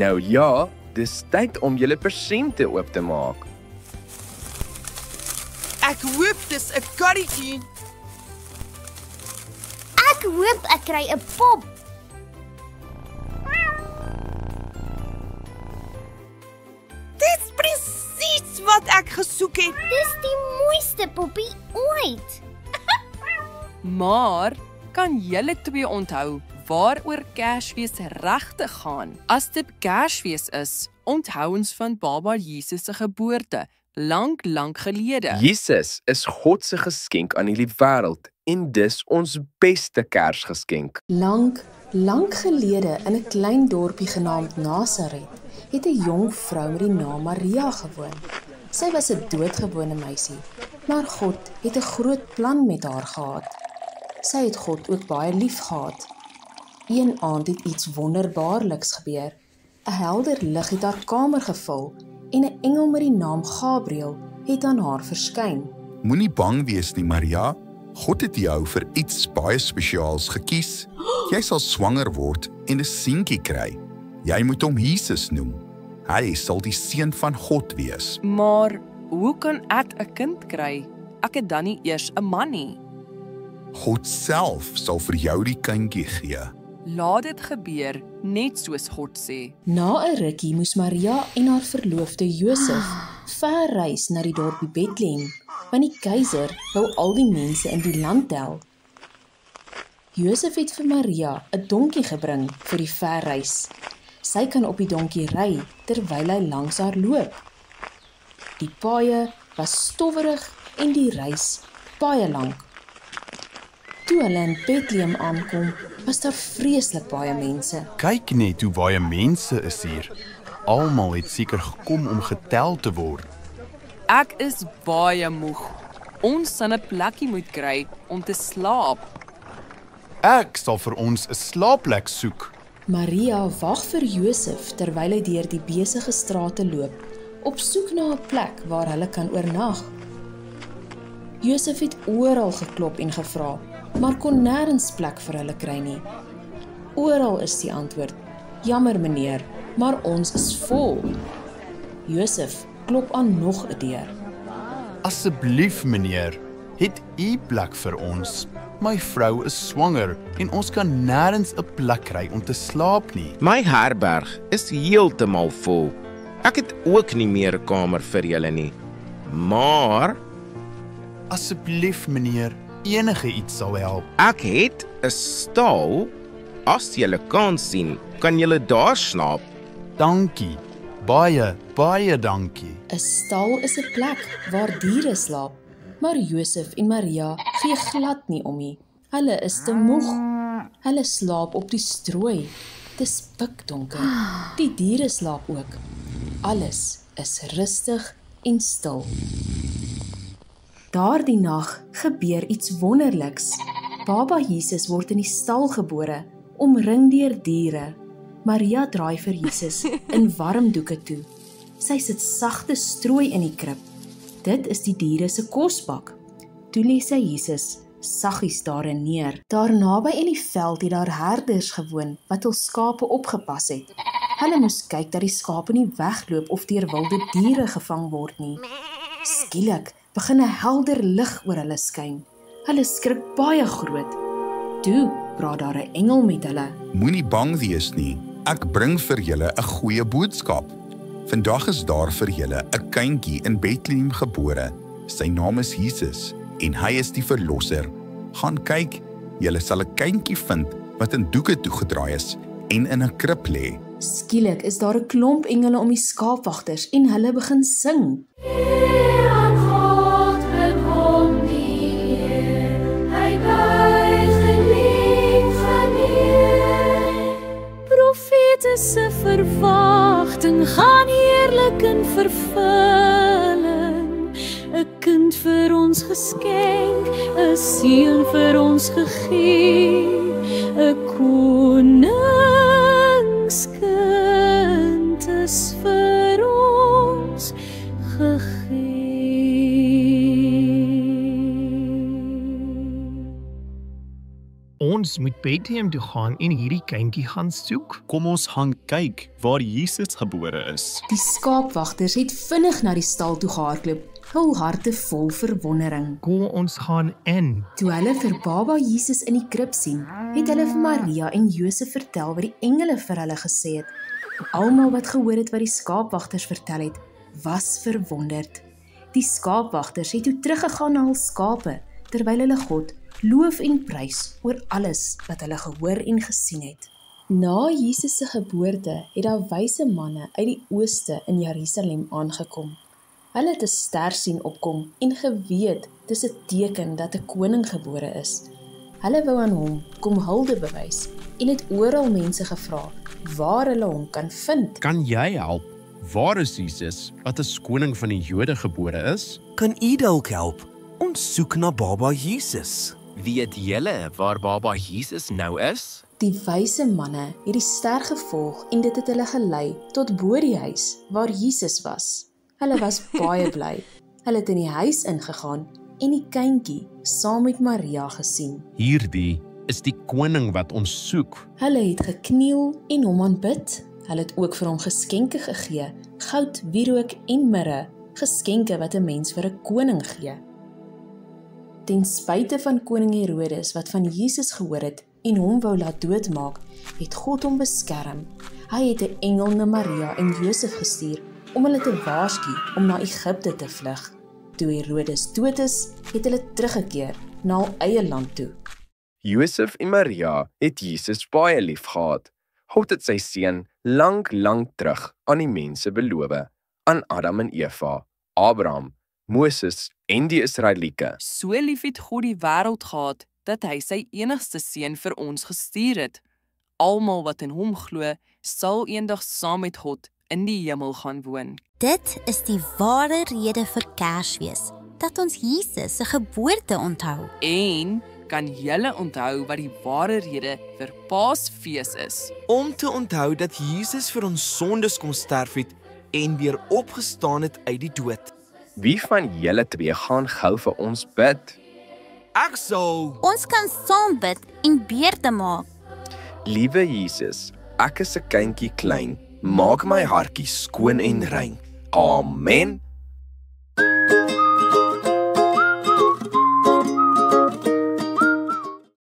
Nou ja, dis tyd om julle persente oop te maak. Ek hoop dis 'n karretjie. Ek hoop ek kry 'n pop. Dis presies wat ek gesoek het. Dis die mooiste poppie ooit. Maar kan julle twee onthou waaroor Kersfees regtig gaan? As dit Kersfees is, onthou ons van Baba Jesus se geboorte, lank gelede. Jesus is God se geskenk aan hierdie wêreld en dis ons beste Kersgeskenk. Lank gelede in 'n klein dorpie genaamd Nasaret, het 'n jong vrou met die naam Maria gewoon. Sy was 'n doodgewone meisie, maar God het 'n groot plan met haar gehad. Sy het God ook baie lief gehad. Een aand het iets wonderbaarliks gebeur. 'n Helder lig het haar kamer gevul en 'n engel met die naam Gabriël het aan haar verskyn. Moenie bang wees nie, Maria. God het jou vir iets baie spesiaals gekies. Jy sal swanger word en 'n seentjie kry. Jy moet hom Jesus noem. Hy sal die seun van God wees. Maar hoe kan ek 'n kind kry? Ek het dan nie eers 'n man nie. God self sal vir jou die kindjie gee. Laat dit gebeur, net soos God sê. Na 'n rukkie moes Maria en haar verloofde Josef ver reis na die dorpie Bethlehem, want die keiser wou al die mense in die land tel. Josef het vir Maria 'n donkie gebring vir die verreis. Sy kan op die donkie ry terwyl hy langs haar loop. Die paaie was stowwerig en die reis baie lank. Toe hulle in Bethlehem aankom, was daar vreeslik baie mense. Kyk net hoe baie mense is hier. Almal het seker gekom om getel te word. Ek is baie moeg. Ons sal 'n plekkie moet kry om te slaap. Ek sal vir ons 'n slaapplek soek. Maria wag vir Josef terwyl hy deur die besige strate loop, op soek na 'n plek waar hulle kan oornag. Josef het oral geklop en gevra, maar kon nêrens plek vir hulle kry nie. Oral is die antwoord: "Jammer meneer, maar ons is vol." Josef klop aan nog 'n deur. Asseblief meneer, het u plek vir ons? My vrou is swanger en ons kan nêrens 'n plek kry om te slaap nie. My herberg is heeltemal vol. Ek het ook nie meer 'n kamer vir julle nie. Maar Asseblief meneer, enige iets sal help. ek het 'n stal. As julle kan sien, kan julle daar slaap. Dankie. Baie dankie. 'n Stal is 'n plek waar diere slaap, maar Josef en Maria gee glad nie om nie. Hulle is te moeg. Hulle slaap op die strooi. Dis pikdonker. Die diere slaap ook. Alles is rustig en stil. Daardie nag gebeur iets wonderliks. Baba Jesus word in die stal gebore, omring deur diere. Maria draai vir Jesus in warm doeke toe. Sy sit sagte strooi in die krib. Dit is die diere se kosbak. Toe lê sy Jesus saggies daarin neer. Daar naby in die veld het daar herders gewoon wat hul skape opgepas het. Hulle moes kyk dat die skape nie wegloop of deur wilde diere gevang word nie. Skielik begin 'n helder lig oor hulle skyn. Hulle skrik baie groot. Toe praat daar 'n engel met hulle. Moenie bang wees nie. Ek bring vir julle 'n goeie boodskap. Vandag is daar vir julle 'n kindjie in Bethlehem gebore. Sy naam is Jesus en hy is die verlosser. Gaan kyk, julle sal 'n kindjie vind wat in doeke toegedraai is en in 'n krib lê. Skielik is daar 'n klomp engele om die skaapwagters en hulle begin sing. Profete se verwagting gaan heerlik in vervulling. 'n Kind vir ons geskenk, 'n seun vir ons gegee, 'n koningskind is vir ons gegee. Ons moet Bethlehem toe gaan en hierdie kindjie gaan soek. Kom ons gaan kyk waar Jesus gebore is. Die skaapwagters het vinnig na die stal toe gehardloop, hul harte vol verwondering. Kom ons gaan in. Toe hulle vir baba Jesus in die krib sien, het hulle vir Maria en Josef vertel wat die engele vir hulle gesê het. Almal wat gehoor het wat die skaapwagters vertel het, was verwonderd. Die skaapwagters het toe teruggegaan na hul skape, terwyl hulle God loof en prys oor alles wat hulle gehoor en gesien het. Na Jesus se geboorte het daar wyse manne uit die ooste in Jerusalem aangekom. Hulle het 'n ster sien opkom en geweet dis 'n teken dat 'n koning gebore is. Hulle wou aan hom kom hulde bewys en het oral mense gevra waar hulle hom kan vind. Kan jy help? Waar is Jesus, wat as koning van die Jode gebore is? Kan u dalk help? Ons soek na baba Jesus. Weet julle waar baba Jesus nou is? Die wyse manne het die ster gevolg en dit het hulle gelei tot bo die huis waar Jesus was. Hulle was baie bly. Hulle het in die huis ingegaan en die kindjie saam met Maria gesien. Hierdie is die koning wat ons soek. Hulle het gekniel en hom aanbid. Hulle het ook vir hom geskenke gegee, goud, wierook en mirre, geskenke wat 'n mens vir 'n koning gee. Ten spyte van koning Herodes wat van Jesus gehoor het en hom wou laat doodmaak, het God hom beskerm. Hy het 'n engel na Maria en Josef gestuur om hulle te waarsku om na Egipte te vlug. Toe Herodes dood is, het hulle teruggekeer na hul eie land toe. Josef en Maria het Jesus baie lief gehad. God het sy seun lank terug aan die mense beloof, aan Adam en Eva, Abraham, Moses en die Israeliete. So lief het God die wêreld gehad, dat hy sy enigste seun vir ons gestuur het. Almal wat in hom glo, sal eendag saam met God in die hemel gaan woon. Dit is die ware rede vir Kersfees, dat ons Jesus se geboorte onthou. En kan julle onthou wat die ware rede vir Paasfees is? Om te onthou dat Jesus vir ons sondes kom sterf het en weer opgestaan het uit die dood. Wie van julle twee gaan gou vir ons bid? Ek sal. Ons kan saam bid en beurte maak. Liewe Jesus, ek is 'n kindjie klein. Maak my hartjie skoon en rein. Amen.